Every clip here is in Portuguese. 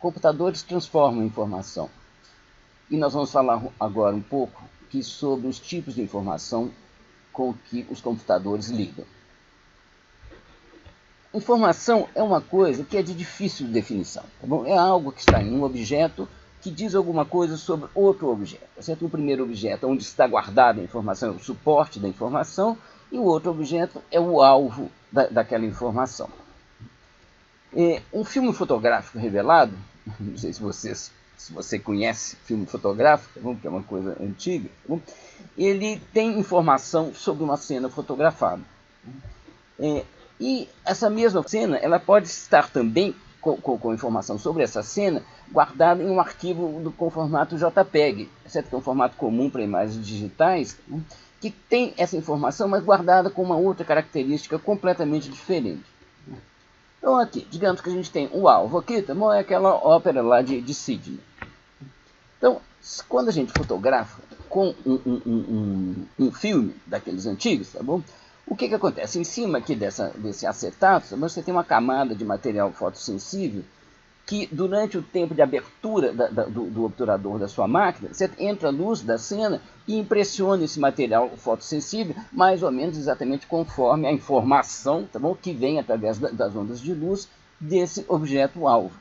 computadores transformam informação. E nós vamos falar agora um pouco sobre os tipos de informação com que os computadores lidam. Informação é uma coisa que é de difícil definição. Tá bom? É algo que está em um objeto que diz alguma coisa sobre outro objeto. Certo? O primeiro objeto, onde está guardada a informação, é o suporte da informação, e o outro objeto é o alvo daquela informação. Um filme fotográfico revelado, não sei se você conhece filme fotográfico, tá bom? Que é uma coisa antiga, tá bom? Ele tem informação sobre uma cena fotografada. E essa mesma cena ela pode estar também com informação sobre essa cena guardada em um arquivo com formato JPEG, certo? Que é um formato comum para imagens digitais, né? Que tem essa informação, mas guardada com uma outra característica completamente diferente. Então aqui, digamos que a gente tem o alvo aqui, tá bom? É aquela ópera lá de Sidney. Então, quando a gente fotografa com um filme daqueles antigos, tá bom? O que acontece? Em cima aqui desse acetato, você tem uma camada de material fotossensível que, durante o tempo de abertura do obturador da sua máquina, você entra a luz da cena e impressiona esse material fotossensível, mais ou menos exatamente conforme a informação, tá bom? Que vem através das ondas de luz desse objeto-alvo.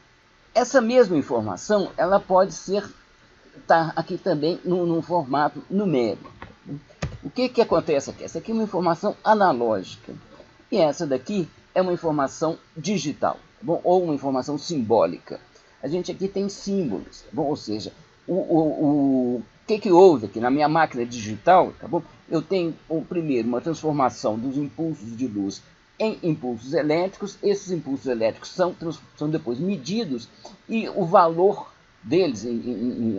Essa mesma informação ela pode estar aqui também num formato numérico. O que acontece aqui? Essa aqui é uma informação analógica. E essa daqui é uma informação digital, bom? Ou uma informação simbólica. A gente aqui tem símbolos, bom? Ou seja, o que houve aqui na minha máquina digital, tá bom? Eu tenho, primeiro, uma transformação dos impulsos de luz em impulsos elétricos. Esses impulsos elétricos são depois medidos e o valor deles,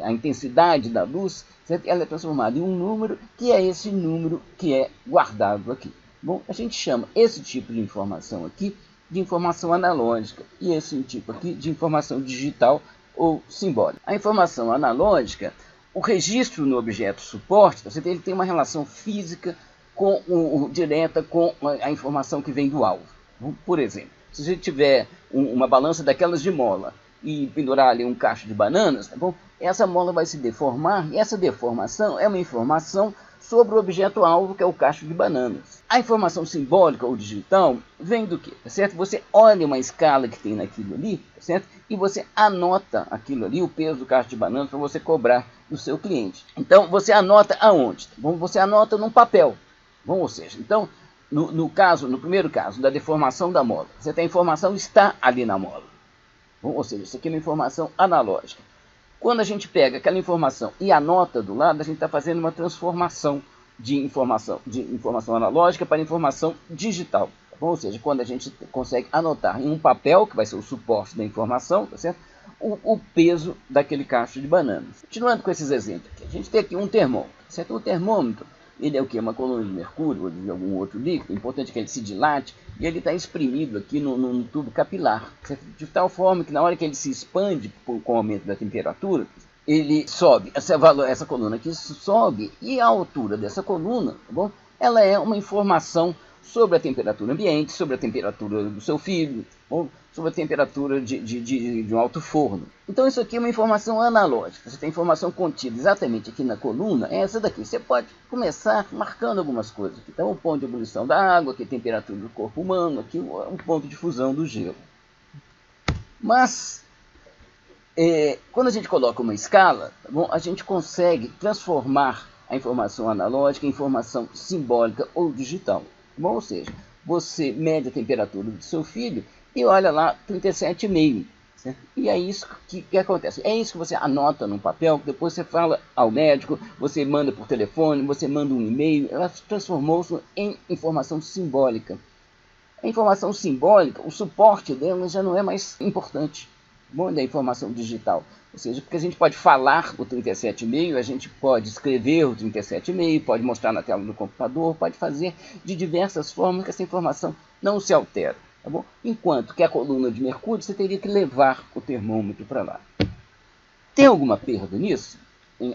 a intensidade da luz, certo? Ela é transformada em um número, que é esse número que é guardado aqui. Bom, a gente chama esse tipo de informação aqui de informação analógica e esse tipo aqui de informação digital ou simbólica. A informação analógica, o registro no objeto suporte, ele tem uma relação física direta com a informação que vem do alvo. Por exemplo, se a gente tiver uma balança daquelas de mola e pendurar ali um cacho de bananas, tá bom? Essa mola vai se deformar e essa deformação é uma informação sobre o objeto-alvo, que é o cacho de bananas. A informação simbólica ou digital vem do quê? Certo? Você olha uma escala que tem naquilo ali, certo? E você anota aquilo ali, o peso do cacho de bananas, para você cobrar do seu cliente. Então, você anota aonde? Bom, você anota num papel. Bom, ou seja, então, no primeiro caso, da deformação da mola, a informação está ali na mola. Bom, ou seja, isso aqui é uma informação analógica. Quando a gente pega aquela informação e anota do lado, a gente está fazendo uma transformação de informação analógica para informação digital. Tá bom? Ou seja, quando a gente consegue anotar em um papel, que vai ser o suporte da informação, tá certo? O peso daquele cacho de bananas. Continuando com esses exemplos aqui, a gente tem aqui um termômetro. Certo? O termômetro, ele é o quê? Uma coluna de mercúrio ou de algum outro líquido. O importante é que ele se dilate e ele está exprimido aqui num tubo capilar, certo? De tal forma que na hora que ele se expande com o aumento da temperatura, ele sobe, essa coluna aqui sobe, e a altura dessa coluna, tá bom? Ela é uma informação sobre a temperatura ambiente, sobre a temperatura do seu filho, ou sobre a temperatura de um alto forno. Então isso aqui é uma informação analógica. Você tem informação contida exatamente aqui na coluna, é essa daqui. Você pode começar marcando algumas coisas. Aqui está o ponto de ebulição da água, aqui a temperatura do corpo humano, aqui um ponto de fusão do gelo. Mas, quando a gente coloca uma escala, tá bom? A gente consegue transformar a informação analógica em informação simbólica ou digital. Bom, ou seja, você mede a temperatura do seu filho e olha lá 37,5. E é isso que acontece. É isso que você anota num papel, depois você fala ao médico, você manda por telefone, você manda um e-mail. Ela transformou-se em informação simbólica. A informação simbólica, o suporte dela já não é mais importante. Bom, da informação digital. Ou seja, porque a gente pode falar o 37,5, a gente pode escrever o 37,5, pode mostrar na tela do computador, pode fazer de diversas formas que essa informação não se altera. Tá bom? Enquanto que a coluna de mercúrio, você teria que levar o termômetro para lá. Tem alguma perda nisso?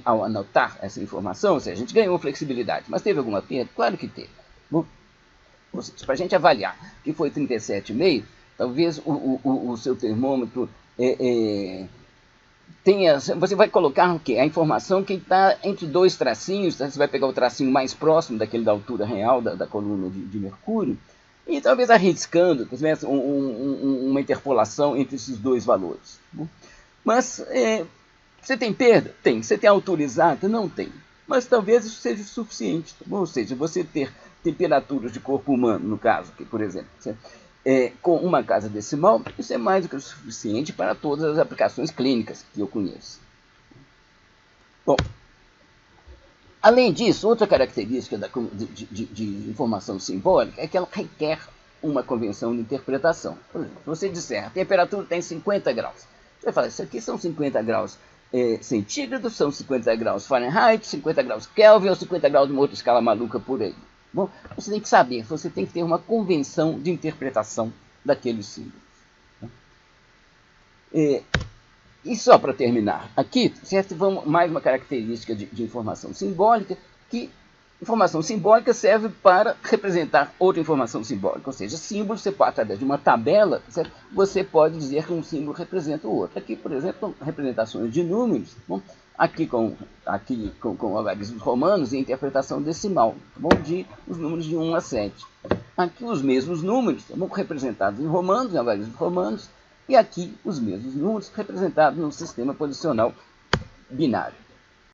Ao anotar essa informação? Ou seja, a gente ganhou flexibilidade, mas teve alguma perda? Claro que teve. Para a gente avaliar que foi 37,5, talvez o seu termômetro você vai colocar o quê? A informação que está entre dois tracinhos, você vai pegar o tracinho mais próximo daquele da altura real da coluna de Mercúrio, e talvez arriscando uma interpolação entre esses dois valores. Mas você tem perda? Tem. Você tem autorizada? Não tem. Mas talvez isso seja o suficiente. Ou seja, você ter temperaturas de corpo humano, no caso, que, por exemplo, com uma casa decimal, isso é mais do que o suficiente para todas as aplicações clínicas que eu conheço. Bom, além disso, outra característica de informação simbólica é que ela requer uma convenção de interpretação. Por exemplo, se você disser a temperatura tem 50 graus, você fala, isso aqui são 50 graus centígrados, são 50 graus Fahrenheit, 50 graus Kelvin ou 50 graus de uma outra escala maluca por aí. Bom, você tem que saber, você tem que ter uma convenção de interpretação daqueles símbolos. E só para terminar aqui, certo? Mais uma característica de informação simbólica, que informação simbólica serve para representar outra informação simbólica, ou seja, símbolos, você pode, através de uma tabela, certo? Você pode dizer que um símbolo representa o outro. Aqui, por exemplo, representações de números, bom? Aqui com algarismos romanos e interpretação decimal, bom? Os números de 1 a 7. Aqui os mesmos números, bom? Representados em romanos, em algarismos romanos, e aqui os mesmos números representados no sistema posicional binário.